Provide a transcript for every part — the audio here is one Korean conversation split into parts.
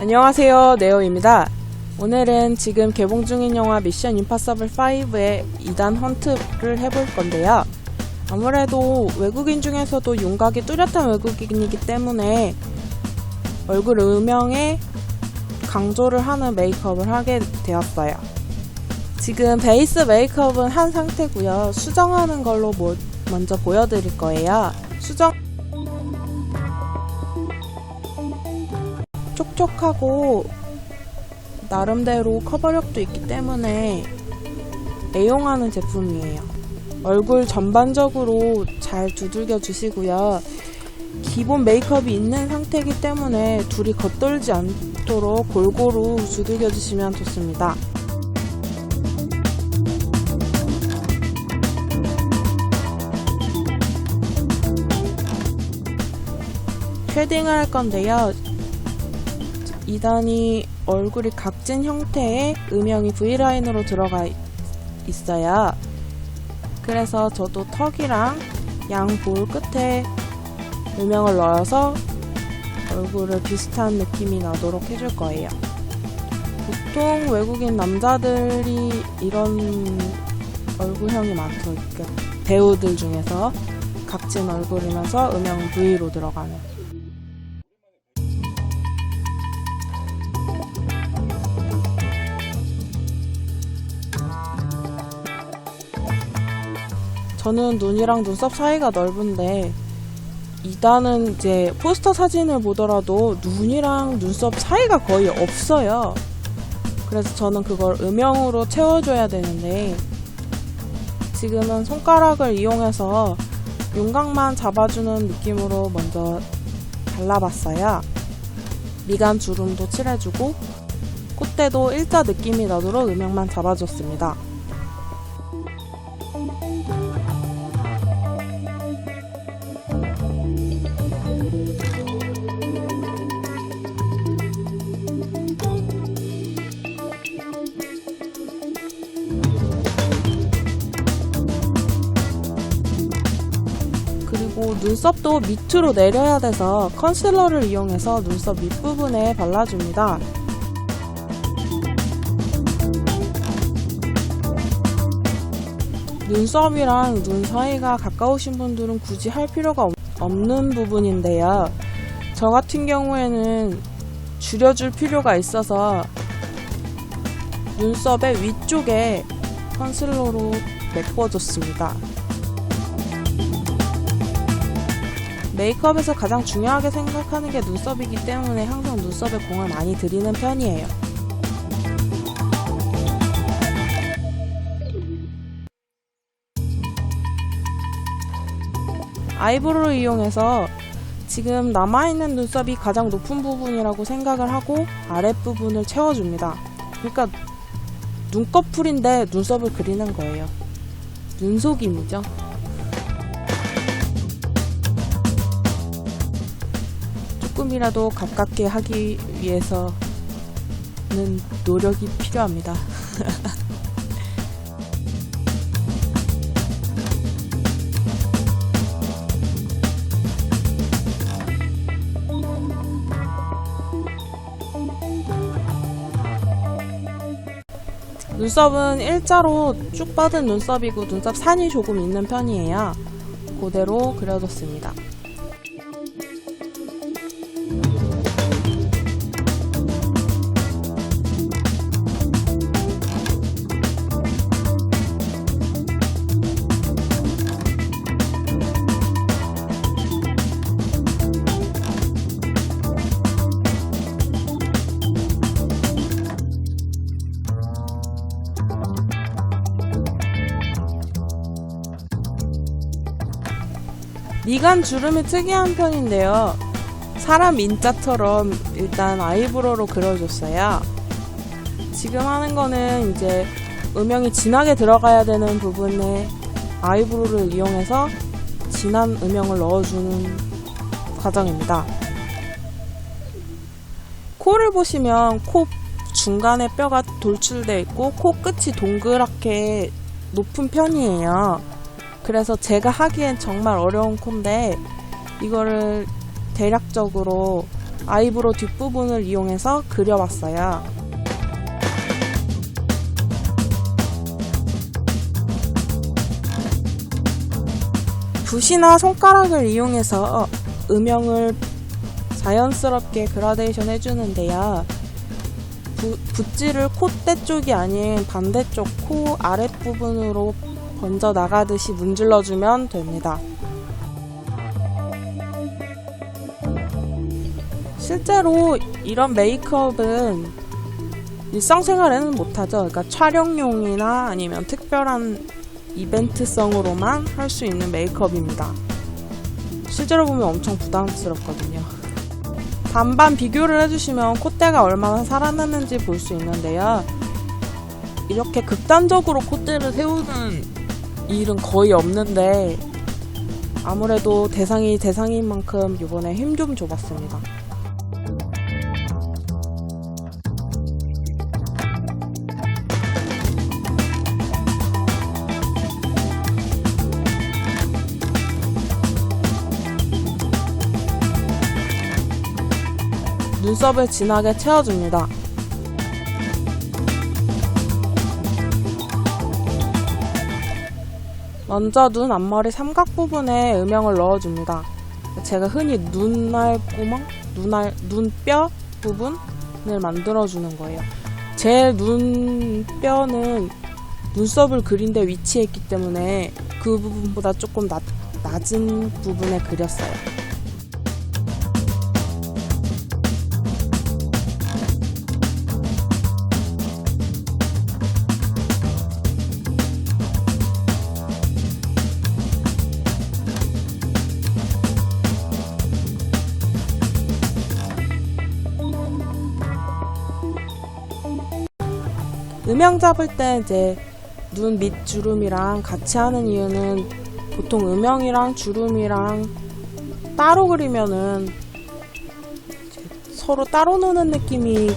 안녕하세요, 네오입니다. 오늘은 지금 개봉 중인 영화 미션 임파서블 5의 2단 헌트를 해볼 건데요. 아무래도 외국인 중에서도 윤곽이 뚜렷한 외국인이기 때문에 얼굴 음영에 강조를 하는 메이크업을 하게 되었어요. 지금 베이스 메이크업은 한 상태고요. 수정하는 걸로 먼저 보여드릴 거예요. 촉촉하고 나름대로 커버력도 있기 때문에 애용하는 제품이에요. 얼굴 전반적으로 잘 두들겨 주시고요. 기본 메이크업이 있는 상태이기 때문에 둘이 겉돌지 않도록 골고루 두들겨 주시면 좋습니다. 쉐딩을 할 건데요. 2단이 얼굴이 각진 형태의 음영이 V라인으로 들어가 있어요. 그래서 저도 턱이랑 양 볼 끝에 음영을 넣어서 얼굴을 비슷한 느낌이 나도록 해줄 거예요. 보통 외국인 남자들이 이런 얼굴형이 많죠. 배우들 중에서 각진 얼굴이면서 음영 V로 들어가는. 저는 눈이랑 눈썹 사이가 넓은데 2단은 이제 포스터 사진을 보더라도 눈이랑 눈썹 사이가 거의 없어요. 그래서 저는 그걸 음영으로 채워줘야 되는데 지금은 손가락을 이용해서 윤곽만 잡아주는 느낌으로 먼저 발라봤어요. 미간 주름도 칠해주고 콧대도 일자 느낌이 나도록 음영만 잡아줬습니다. 그리고 눈썹도 밑으로 내려야 돼서 컨실러를 이용해서 눈썹 밑부분에 발라줍니다. 눈썹이랑 눈 사이가 가까우신 분들은 굳이 할 필요가 없는 부분인데요. 저 같은 경우에는 줄여줄 필요가 있어서 눈썹의 위쪽에 컨실러로 메꿔줬습니다. 메이크업에서 가장 중요하게 생각하는 게 눈썹이기 때문에 항상 눈썹에 공을 많이 들이는 편이에요. 아이브로우를 이용해서 지금 남아있는 눈썹이 가장 높은 부분이라고 생각을 하고 아랫부분을 채워줍니다. 그러니까 눈꺼풀인데 눈썹을 그리는 거예요. 눈속임이죠. 조금이라도 가깝게 하기 위해서는 노력이 필요합니다. 눈썹은 일자로 쭉 뻗은 눈썹이고 눈썹 산이 조금 있는 편이에요. 그대로 그려줬습니다. 미간 주름이 특이한 편인데요. 사람 인자처럼 일단 아이브로우로 그려줬어요. 지금 하는 거는 이제 음영이 진하게 들어가야 되는 부분에 아이브로우를 이용해서 진한 음영을 넣어주는 과정입니다. 코를 보시면 코 중간에 뼈가 돌출되어 있고 코 끝이 동그랗게 높은 편이에요. 그래서 제가 하기엔 정말 어려운 코인데 이거를 대략적으로 아이브로우 뒷부분을 이용해서 그려봤어요. 붓이나 손가락을 이용해서 음영을 자연스럽게 그라데이션 해주는데요. 붓질을 콧대 쪽이 아닌 반대쪽 코 아랫부분으로 번져 나가듯이 문질러주면 됩니다. 실제로 이런 메이크업은 일상생활에는 못하죠. 그러니까 촬영용이나 아니면 특별한 이벤트성으로만 할 수 있는 메이크업입니다. 실제로 보면 엄청 부담스럽거든요. 반반 비교를 해주시면 콧대가 얼마나 살아났는지 볼 수 있는데요. 이렇게 극단적으로 콧대를 세우는 일은 거의 없는데 아무래도 대상인 만큼 이번에 힘 좀 줘봤습니다. 눈썹을 진하게 채워줍니다. 먼저 눈 앞머리 삼각 부분에 음영을 넣어줍니다. 제가 흔히 눈알구멍? 눈뼈 부분을 만들어주는 거예요. 제 눈뼈는 눈썹을 그린 데 위치해 있기 때문에 그 부분보다 조금 낮은 부분에 그렸어요. 음영 잡을 때 이제 눈 밑 주름이랑 같이 하는 이유는 보통 음영이랑 주름이랑 따로 그리면은 서로 따로 노는 느낌이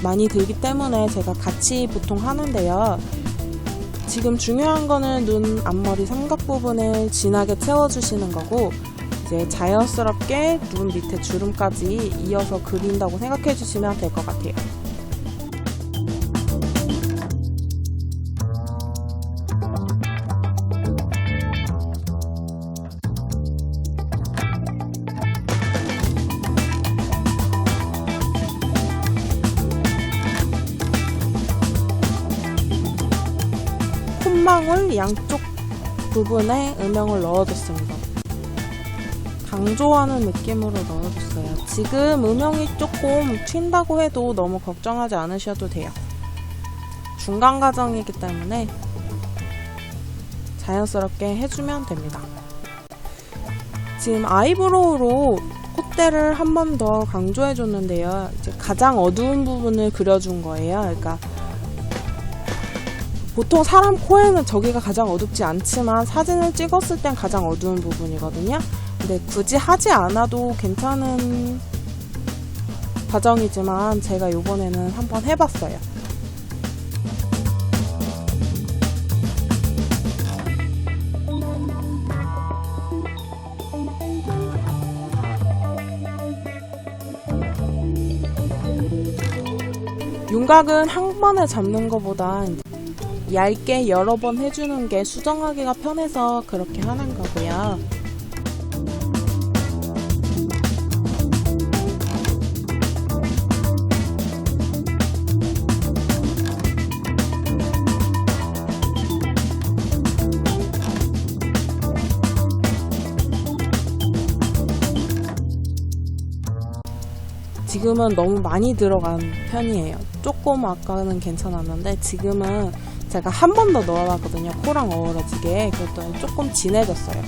많이 들기 때문에 제가 같이 보통 하는데요. 지금 중요한 거는 눈 앞머리 삼각 부분을 진하게 채워주시는 거고 이제 자연스럽게 눈 밑에 주름까지 이어서 그린다고 생각해 주시면 될 것 같아요. 콧망울 양쪽 부분에 음영을 넣어줬습니다. 강조하는 느낌으로 넣어줬어요. 지금 음영이 조금 튄다고 해도 너무 걱정하지 않으셔도 돼요. 중간 과정이기 때문에 자연스럽게 해주면 됩니다. 지금 아이브로우로 콧대를 한 번 더 강조해줬는데요. 이제 가장 어두운 부분을 그려준 거예요. 그러니까 보통 사람 코에는 저기가 가장 어둡지 않지만 사진을 찍었을 땐 가장 어두운 부분이거든요. 근데 굳이 하지 않아도 괜찮은 과정이지만 제가 이번에는 한번 해봤어요. 윤곽은 한 번에 잡는 것보다 얇게 여러 번 해주는 게 수정하기가 편해서 그렇게 하는 거고요. 지금은 너무 많이 들어간 편이에요. 조금 아까는 괜찮았는데 지금은 제가 한 번 더 넣어놨거든요. 코랑 어우러지게. 그랬더니 조금 진해졌어요.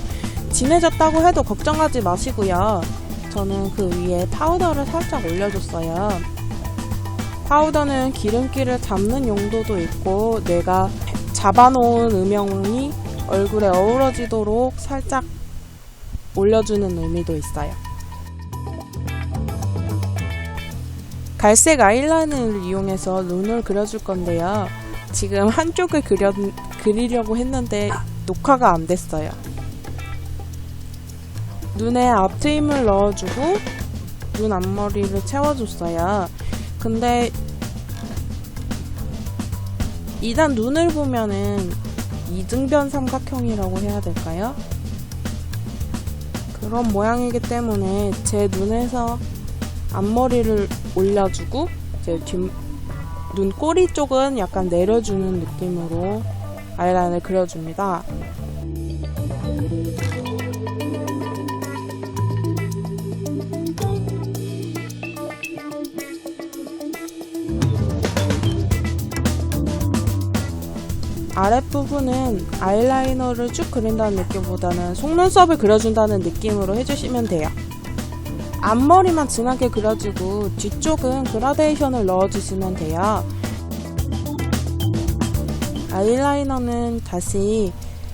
진해졌다고 해도 걱정하지 마시고요. 저는 그 위에 파우더를 살짝 올려줬어요. 파우더는 기름기를 잡는 용도도 있고 내가 잡아놓은 음영이 얼굴에 어우러지도록 살짝 올려주는 의미도 있어요. 갈색 아이라인을 이용해서 눈을 그려줄 건데요. 지금 한쪽을 그리려고 했는데 녹화가 안 됐어요. 눈에 앞트임을 넣어주고 눈 앞머리를 채워줬어요. 근데 2단 눈을 보면은 이등변 삼각형이라고 해야 될까요? 그런 모양이기 때문에 제 눈에서 앞머리를 올려주고 이제 눈꼬리 쪽은 약간 내려주는 느낌으로 아이라인을 그려줍니다. 아랫부분은 아이라이너를 쭉 그린다는 느낌보다는 속눈썹을 그려준다는 느낌으로 해주시면 돼요. 앞머리만 진하게 그려주고 뒤쪽은 그라데이션을 넣어주시면 돼요. 아이라이너는 다시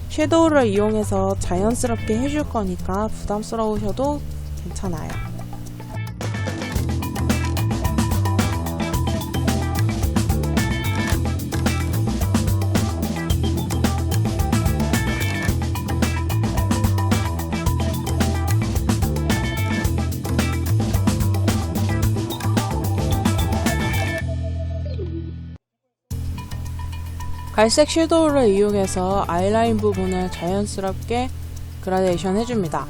섀도우를 이용해서 자연스럽게 해줄 거니까 부담스러우셔도 괜찮아요. 갈색 섀도우를 이용해서 아이라인 부분을 자연스럽게 그라데이션 해줍니다.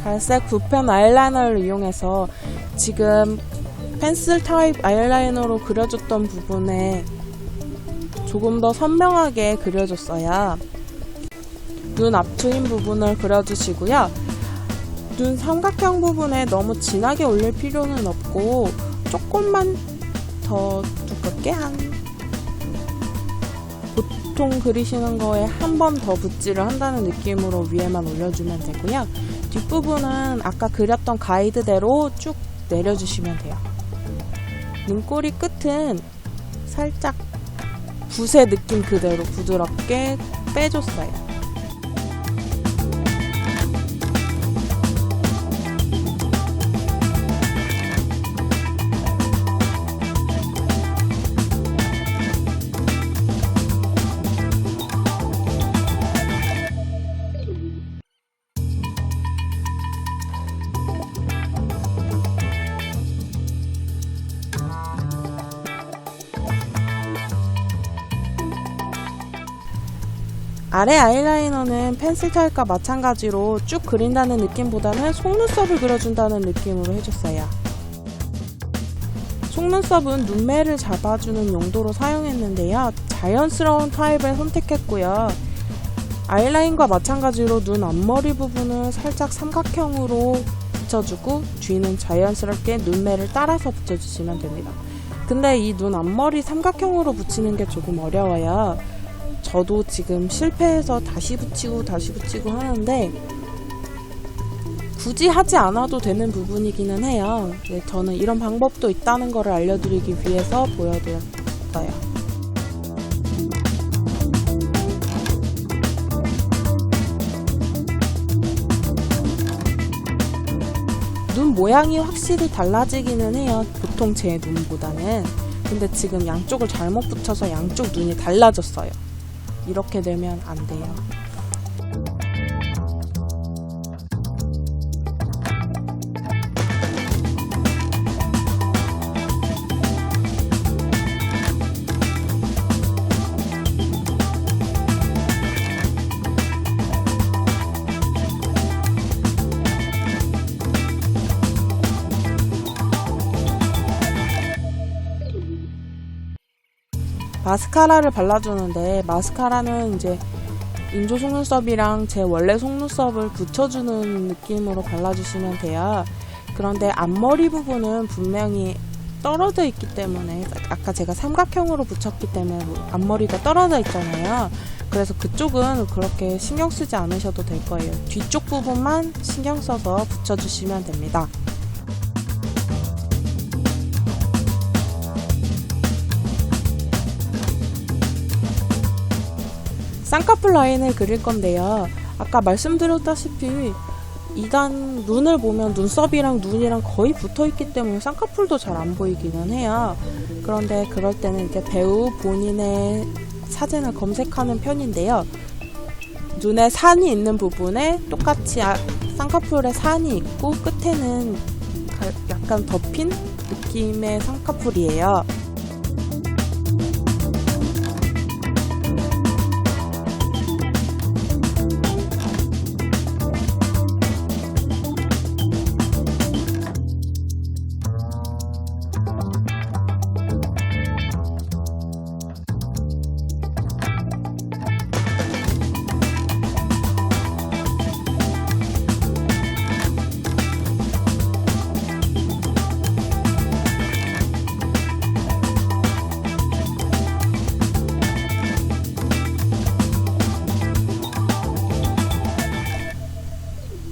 갈색 붓펜 아이라이너를 이용해서 지금 펜슬 타입 아이라이너로 그려줬던 부분에 조금 더 선명하게 그려줬어요. 눈 앞트임 부분을 그려주시고요. 눈 삼각형 부분에 너무 진하게 올릴 필요는 없고 조금만 더 두껍게 보통 그리시는 거에 한 번 더 붓질을 한다는 느낌으로 위에만 올려주면 되고요. 뒷부분은 아까 그렸던 가이드대로 쭉 내려주시면 돼요. 눈꼬리 끝은 살짝 붓의 느낌 그대로 부드럽게 빼줬어요. 아래 아이라이너는 펜슬 타입과 마찬가지로 쭉 그린다는 느낌보다는 속눈썹을 그려준다는 느낌으로 해줬어요. 속눈썹은 눈매를 잡아주는 용도로 사용했는데요. 자연스러운 타입을 선택했고요. 아이라인과 마찬가지로 눈 앞머리 부분은 살짝 삼각형으로 붙여주고 뒤는 자연스럽게 눈매를 따라서 붙여주시면 됩니다. 근데 이 눈 앞머리 삼각형으로 붙이는 게 조금 어려워요. 저도 지금 실패해서 다시 붙이고 하는데 굳이 하지 않아도 되는 부분이기는 해요. 네, 저는 이런 방법도 있다는 거를 알려드리기 위해서 보여드렸어요. 눈 모양이 확실히 달라지기는 해요. 보통 제 눈보다는. 근데 지금 양쪽을 잘못 붙여서 양쪽 눈이 달라졌어요. 이렇게 되면 안 돼요. 마스카라를 발라주는데 마스카라는 이제 인조 속눈썹이랑 제 원래 속눈썹을 붙여주는 느낌으로 발라주시면 돼요. 그런데 앞머리 부분은 분명히 떨어져 있기 때문에 아까 제가 삼각형으로 붙였기 때문에 앞머리가 떨어져 있잖아요. 그래서 그쪽은 그렇게 신경 쓰지 않으셔도 될 거예요. 뒤쪽 부분만 신경 써서 붙여주시면 됩니다. 쌍꺼풀 라인을 그릴 건데요. 아까 말씀드렸다시피 2단 눈을 보면 눈썹이랑 눈이랑 거의 붙어있기 때문에 쌍꺼풀도 잘 안 보이기는 해요. 그런데 그럴 때는 이제 배우 본인의 사진을 검색하는 편인데요. 눈에 산이 있는 부분에 똑같이 쌍꺼풀에 산이 있고 끝에는 약간 덮인 느낌의 쌍꺼풀이에요.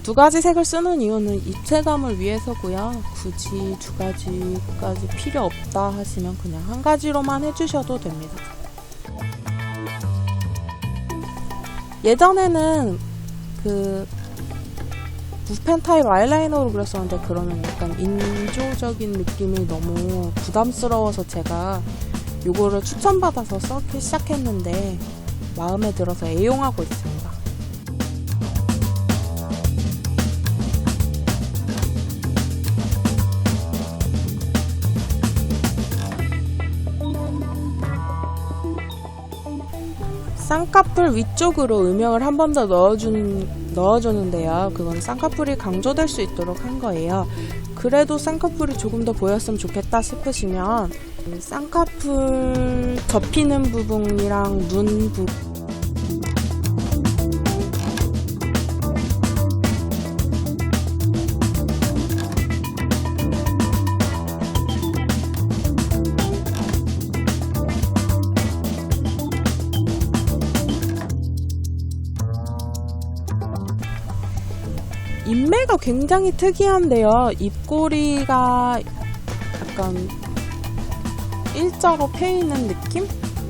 두 가지 색을 쓰는 이유는 입체감을 위해서고요. 굳이 두 가지까지 필요 없다 하시면 그냥 한 가지로만 해주셔도 됩니다. 예전에는 그 붓펜 타입 아이라이너로 그렸었는데 그러면 약간 인조적인 느낌이 너무 부담스러워서 제가 요거를 추천받아서 써기 시작했는데 마음에 들어서 애용하고 있습니다. 쌍꺼풀 위쪽으로 음영을 한 번 더 넣어주는데요. 그건 쌍꺼풀이 강조될 수 있도록 한 거예요. 그래도 쌍꺼풀이 조금 더 보였으면 좋겠다 싶으시면 쌍꺼풀 접히는 부분이랑 눈 부분 인매가 굉장히 특이한데요. 입꼬리가 약간 일자로 패이는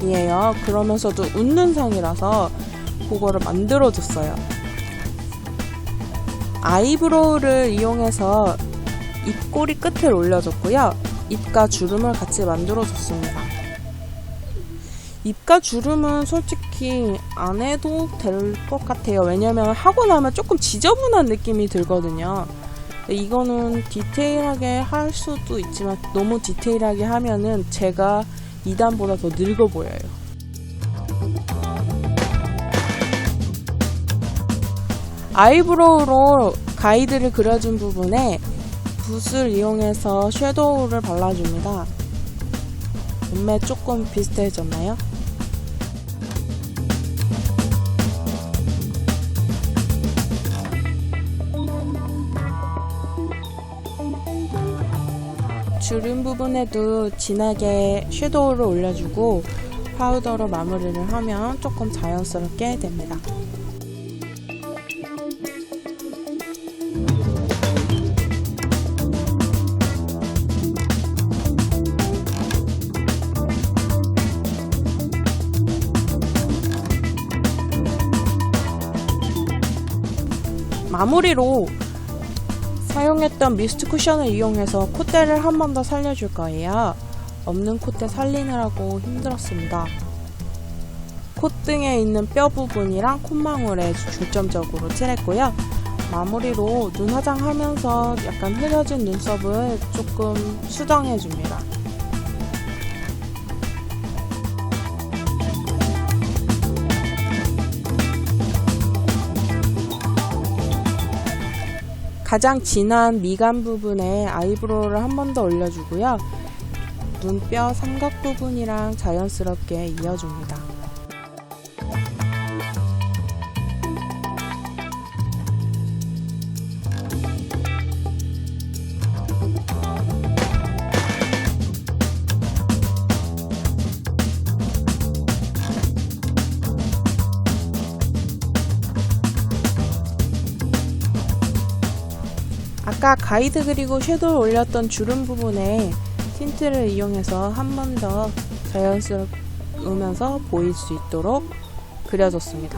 느낌이에요. 그러면서도 웃는 상이라서 그거를 만들어줬어요. 아이브로우를 이용해서 입꼬리 끝을 올려줬고요. 입가 주름을 같이 만들어줬습니다. 입가 주름은 솔직히 안 해도 될 것 같아요. 왜냐면 하고 나면 조금 지저분한 느낌이 들거든요. 이거는 디테일하게 할 수도 있지만 너무 디테일하게 하면은 제가 2단보다 더 늙어 보여요. 아이브로우로 가이드를 그려준 부분에 붓을 이용해서 섀도우를 발라줍니다. 눈매 조금 비슷해졌나요? 주름 부분에도 진하게 섀도우를 올려주고 파우더로 마무리를 하면 조금 자연스럽게 됩니다. 마무리로 사용했던 미스트 쿠션을 이용해서 콧대를 한 번 더 살려줄 거예요. 없는 콧대 살리느라고 힘들었습니다. 콧등에 있는 뼈 부분이랑 콧망울에 중점적으로 칠했고요. 마무리로 눈 화장하면서 약간 흐려진 눈썹을 조금 수정해줍니다. 가장 진한 미간 부분에 아이브로우를 한 번 더 올려주고요. 눈뼈 삼각 부분이랑 자연스럽게 이어줍니다. 아까 가이드 그리고 섀도우 올렸던 주름 부분에 틴트를 이용해서 한 번 더 자연스러우면서 보일 수 있도록 그려줬습니다.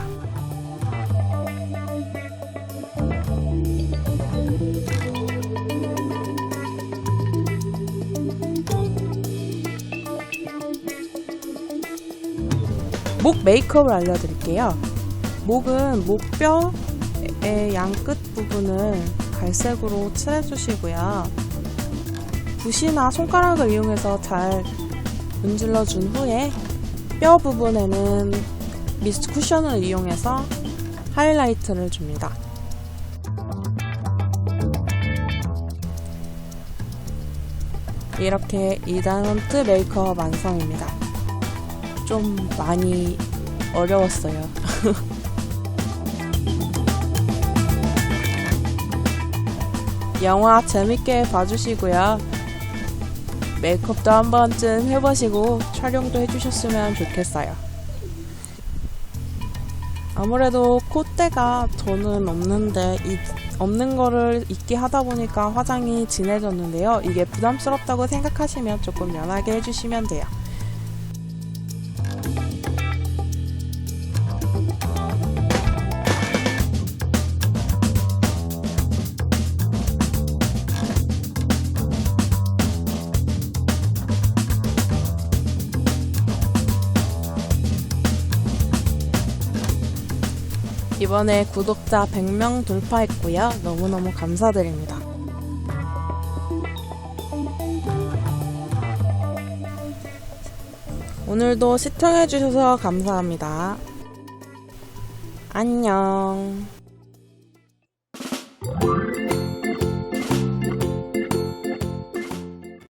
목 메이크업을 알려드릴게요. 목은 목뼈의 양 끝 부분을 갈색으로 칠해주시고요. 붓이나 손가락을 이용해서 잘 문질러준 후에 뼈 부분에는 미스트 쿠션을 이용해서 하이라이트를 줍니다. 이렇게 2단 헌트 메이크업 완성입니다. 좀 많이 어려웠어요. 영화 재밌게 봐주시고요. 메이크업도 한 번쯤 해보시고 촬영도 해주셨으면 좋겠어요. 아무래도 콧대가 저는 없는데 없는 거를 잊게 하다 보니까 화장이 진해졌는데요. 이게 부담스럽다고 생각하시면 조금 연하게 해주시면 돼요. 이번에 구독자 100명 돌파했고요. 너무너무 감사드립니다. 오늘도 시청해주셔서 감사합니다. 안녕.